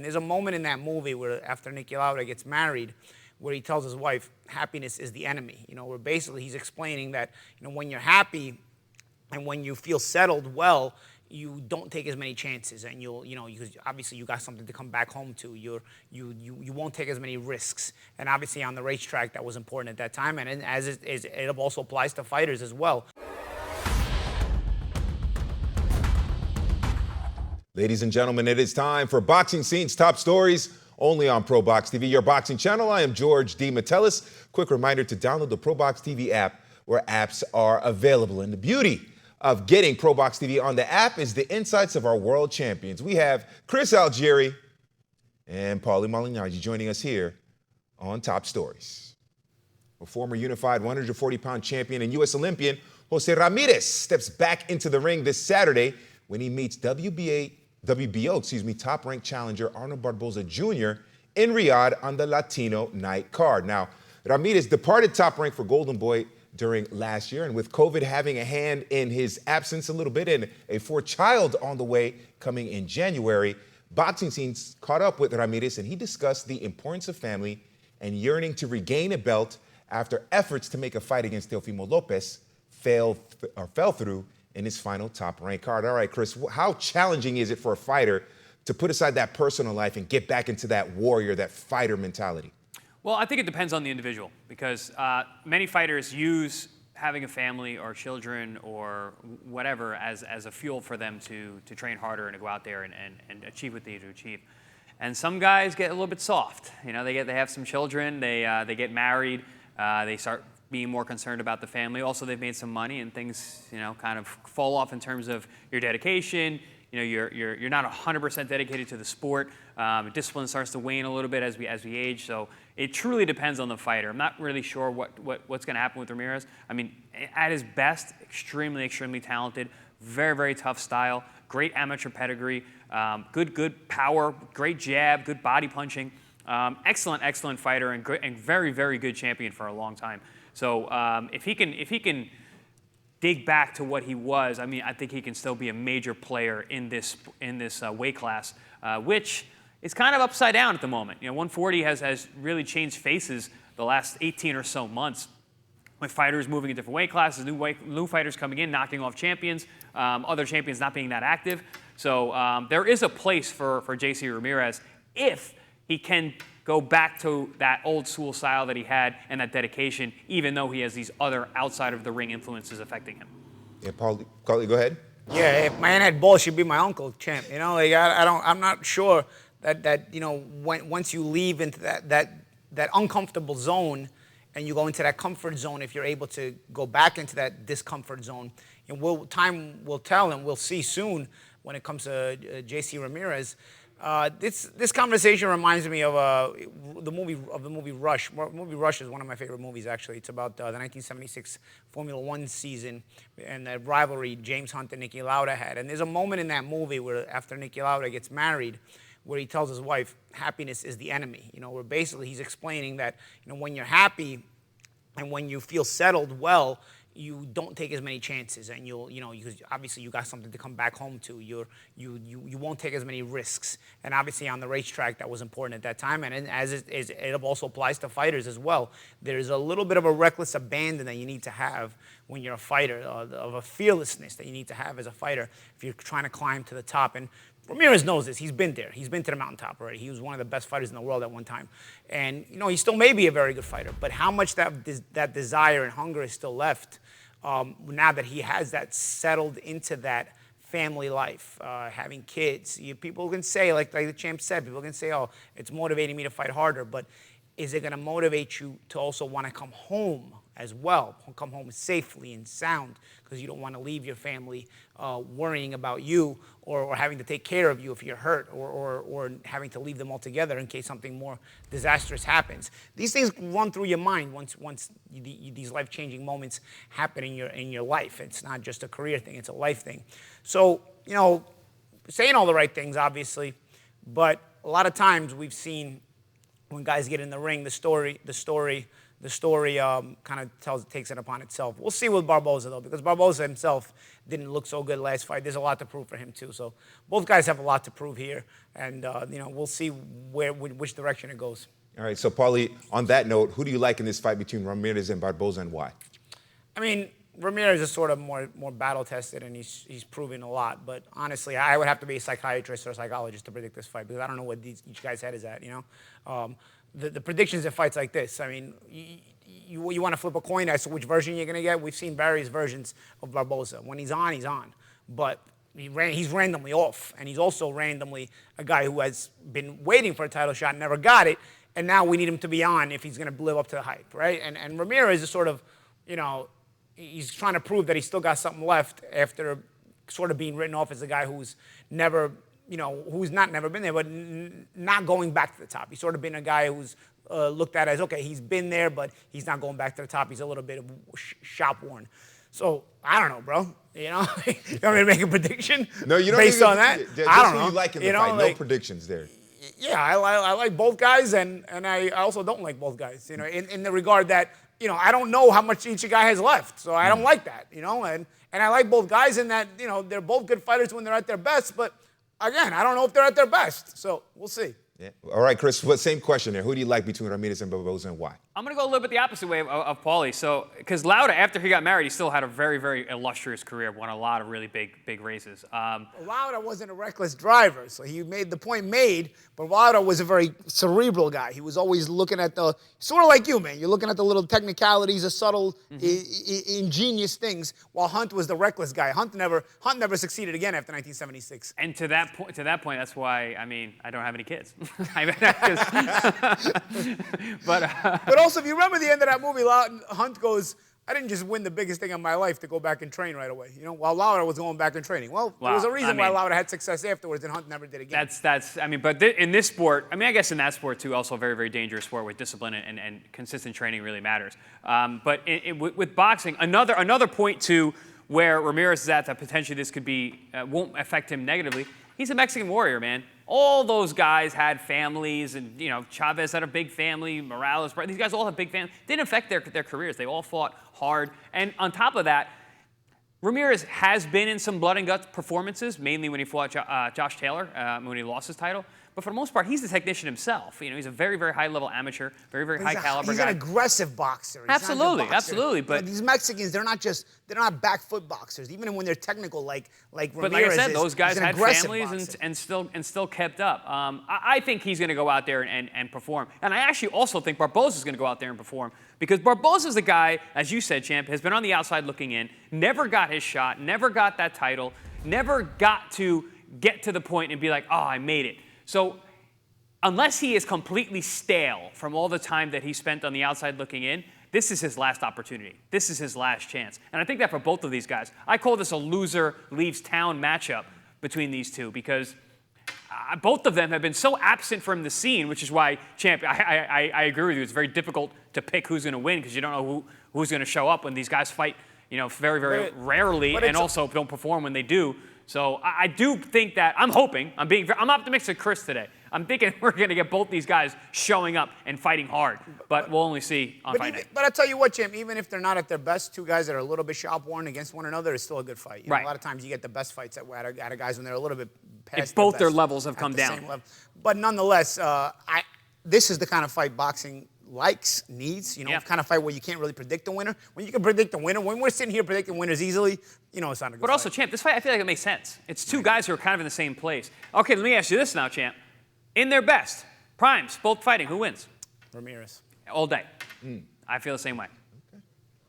There's a moment in that movie where after Niki Lauda gets married, where he tells his wife, happiness is the enemy. Where basically he's explaining that, when you're happy and when you feel settled well, you don't take as many chances, and because obviously you got something to come back home to. You won't take as many risks, and obviously on the racetrack that was important at that time, and as it also applies to fighters as well. Ladies and gentlemen, it is time for Boxing Scene's Top Stories, only on ProBox TV, your boxing channel. I am George D. Metellus. Quick reminder to download the ProBox TV app where apps are available. And the beauty of getting ProBox TV on the app is the insights of our world champions. We have Chris Algieri and Paulie Malignaggi joining us here on Top Stories. A former unified 140-pound champion and U.S. Olympian, Jose Ramirez, steps back into the ring this Saturday when he meets WBO top-ranked challenger Arnold Barboza Jr. in Riyadh on the Latino night card. Now, Ramirez departed top rank for Golden Boy during last year, and with COVID having a hand in his absence a little bit and a fourth child on the way coming in January, Boxing Scenes caught up with Ramirez, and he discussed the importance of family and yearning to regain a belt after efforts to make a fight against Teofimo Lopez fell through in his final top-ranked card. All right, Chris, how challenging is it for a fighter to put aside that personal life and get back into that warrior, that fighter mentality? Well, I think it depends on the individual, because many fighters use having a family or children or whatever as a fuel for them to train harder and to go out there and achieve what they need to achieve. And some guys get a little bit soft. They have some children, they get married, they start being more concerned about the family. Also, they've made some money, and things, kind of fall off in terms of your dedication. You're not 100% dedicated to the sport. Discipline starts to wane a little bit as we age. So it truly depends on the fighter. I'm not really sure what's going to happen with Ramirez. I mean, at his best, extremely talented, very tough style, great amateur pedigree, good power, great jab, good body punching, excellent fighter, and very good champion for a long time. So if he can dig back to what he was, I think he can still be a major player in this weight class, which is kind of upside down at the moment. 140 has really changed faces the last 18 or so months, with fighters moving in different weight classes, new fighters coming in, knocking off champions, other champions not being that active. So there is a place for Jose Ramirez if he can go back to that old school style that he had and that dedication, even though he has these other outside of the ring influences affecting him. Yeah, Paulie, go ahead. Yeah, if my aunt had balls, she'd be my uncle, champ. I'm not sure that once you leave into that uncomfortable zone and you go into that comfort zone, if you're able to go back into that discomfort zone, and time will tell, and we'll see soon when it comes to Jose Ramirez. This conversation reminds me of the movie Rush. The movie Rush is one of my favorite movies, actually. It's about the 1976 Formula One season and the rivalry James Hunt and Niki Lauda had. And there's a moment in that movie where after Niki Lauda gets married, where he tells his wife, happiness is the enemy. Where basically he's explaining that when you're happy and when you feel settled well, you don't take as many chances, and because obviously you got something to come back home to. You won't take as many risks, and obviously on the racetrack that was important at that time, and as it also applies to fighters as well. There's a little bit of a reckless abandon that you need to have when you're a fighter, of a fearlessness that you need to have as a fighter if you're trying to climb to the top. And Ramirez knows this. He's been there. He's been to the mountaintop already. He was one of the best fighters in the world at one time. And, he still may be a very good fighter, but how much that desire and hunger is still left now that he has that settled into that family life, having kids. People can say, like the champ said, people can say, oh, it's motivating me to fight harder, but is it going to motivate you to also want to come home as well, come home safely and sound, because you don't want to leave your family worrying about you or having to take care of you if you're hurt, or having to leave them altogether in case something more disastrous happens. These things run through your mind once these life-changing moments happen in your life. It's not just a career thing, it's a life thing. So, saying all the right things, obviously, but a lot of times we've seen when guys get in the ring, the story the story kind of takes it upon itself. We'll see with Barboza, though, because Barboza himself didn't look so good last fight. There's a lot to prove for him, too. So both guys have a lot to prove here, and we'll see which direction it goes. All right, so Paulie, on that note, who do you like in this fight between Ramirez and Barboza, and why? I mean, Ramirez is sort of more battle-tested, and he's proven a lot. But honestly, I would have to be a psychiatrist or a psychologist to predict this fight because I don't know what each guy's head is at, The predictions in fights like this, I mean, you want to flip a coin as to which version you're going to get. We've seen various versions of Barboza. When he's on, he's on. But he's randomly off. And he's also randomly a guy who has been waiting for a title shot, never got it, and now we need him to be on if he's going to live up to the hype, right? And Ramirez is sort of, he's trying to prove that he's still got something left after sort of being written off as a guy who's never, who's not never been there, but not going back to the top. He's sort of been a guy who's looked at as, okay, he's been there, but he's not going back to the top. He's a little bit of shop worn. So, I don't know, bro. You want me to make a prediction? No, you don't. Based on that? I don't know. You like in the fight. No predictions there. Yeah, I like both guys, and I also don't like both guys, in the regard that, I don't know how much each guy has left, so I don't like that, and I like both guys in that, they're both good fighters when they're at their best, but again, I don't know if they're at their best, so we'll see. Yeah. All right, Chris, same question there. Who do you like between Ramirez and Barboza, and why? I'm going to go a little bit the opposite way of Paulie. So, because Lauda, after he got married, he still had a very, very illustrious career, won a lot of really big races. Lauda wasn't a reckless driver, so he made the point made, but Lauda was a very cerebral guy. He was always looking at sort of like you, man. You're looking at the little technicalities, the subtle, ingenious things, while Hunt was the reckless guy. Hunt never succeeded again after 1976. And to that point, that's why, I don't have any kids. But also, if you remember the end of that movie, Hunt goes, I didn't just win the biggest thing of my life to go back and train right away, while Lauda was going back and training. Well, there was a reason why Lauda had success afterwards and Hunt never did again. But in this sport, I guess in that sport too, also a very, very dangerous sport with discipline and consistent training really matters. But with boxing, another point to where Ramirez is at that potentially this could be, won't affect him negatively. He's a Mexican warrior, man. All those guys had families, and Chavez had a big family. Morales, these guys all have big families. Didn't affect their careers. They all fought hard. And on top of that, Ramirez has been in some blood and guts performances, mainly when he fought Josh Taylor when he lost his title. But for the most part, he's the technician himself. He's a very, very high-level amateur, very, very high-caliber guy. He's an aggressive boxer. Absolutely. But these Mexicans, they're not back foot boxers. Even when they're technical, like Ramirez. But like I said, those guys had families boxer. and still kept up. I think he's going to go out there and perform. And I actually also think Barboza's going to go out there and perform because Barboza's the guy, as you said, Champ, has been on the outside looking in, never got his shot, never got that title, never got to get to the point and be like, oh, I made it. So unless he is completely stale from all the time that he spent on the outside looking in, this is his last opportunity. This is his last chance. And I think that for both of these guys. I call this a loser leaves town matchup between these two because both of them have been so absent from the scene, which is why, Champ, I agree with you. It's very difficult to pick who's going to win because you don't know who's going to show up when these guys fight, very, very rarely and also don't perform when they do. So I do think that I'm optimistic, Chris, today. I'm thinking we're going to get both these guys showing up and fighting hard, but we'll only see on fight night. But I tell you what, Champ, even if they're not at their best, two guys that are a little bit shop-worn against one another is still a good fight. A lot of times you get the best fights out of guys when they're a little bit past both their levels have come down. But nonetheless, this is the kind of fight boxing needs, kind of fight where you can't really predict the winner. When you can predict the winner, when we're sitting here predicting winners easily, it's not a good fight. But also, Champ, this fight, I feel like it makes sense. It's two guys who are kind of in the same place. Okay, let me ask you this now, Champ. In their best, primes, both fighting, who wins? Ramirez. All day. I feel the same way. Okay.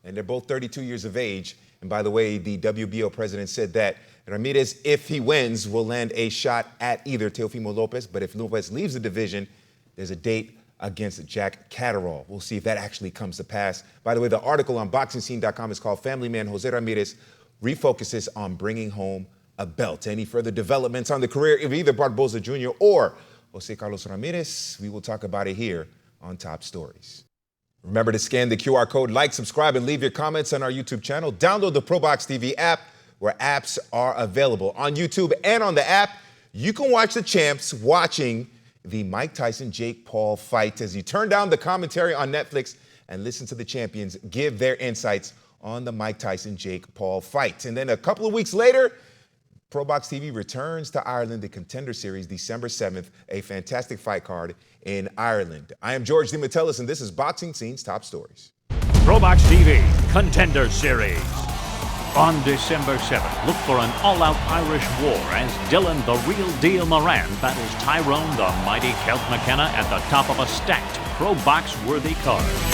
And they're both 32 years of age. And by the way, the WBO president said that Ramirez, if he wins, will land a shot at either Teofimo Lopez. But if Lopez leaves the division, there's a date against Jack Catterall. We'll see if that actually comes to pass. By the way, the article on BoxingScene.com is called Family Man Jose Ramirez Refocuses on Bringing Home a Belt. Any further developments on the career of either Barboza Jr. or Jose Carlos Ramirez, we will talk about it here on Top Stories. Remember to scan the QR code, like, subscribe, and leave your comments on our YouTube channel. Download the ProBox TV app where apps are available. On YouTube and on the app, you can watch the champs watching the Mike Tyson-Jake Paul fight as you turn down the commentary on Netflix and listen to the champions give their insights on the Mike Tyson-Jake Paul fight. And then a couple of weeks later, ProBox TV returns to Ireland, the Contender Series, December 7th, a fantastic fight card in Ireland. I am George DeMatteis, and this is Boxing Scene's Top Stories. ProBox TV Contender Series. On December 7th, look for an all-out Irish war as Dylan the Real Deal Moran battles Tyrone the Mighty Celt McKenna at the top of a stacked ProBox-worthy card.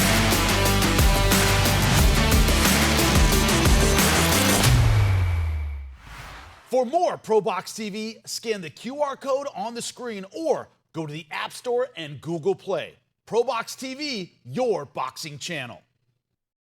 For more ProBox TV, scan the QR code on the screen or go to the App Store and Google Play. ProBox TV, your boxing channel.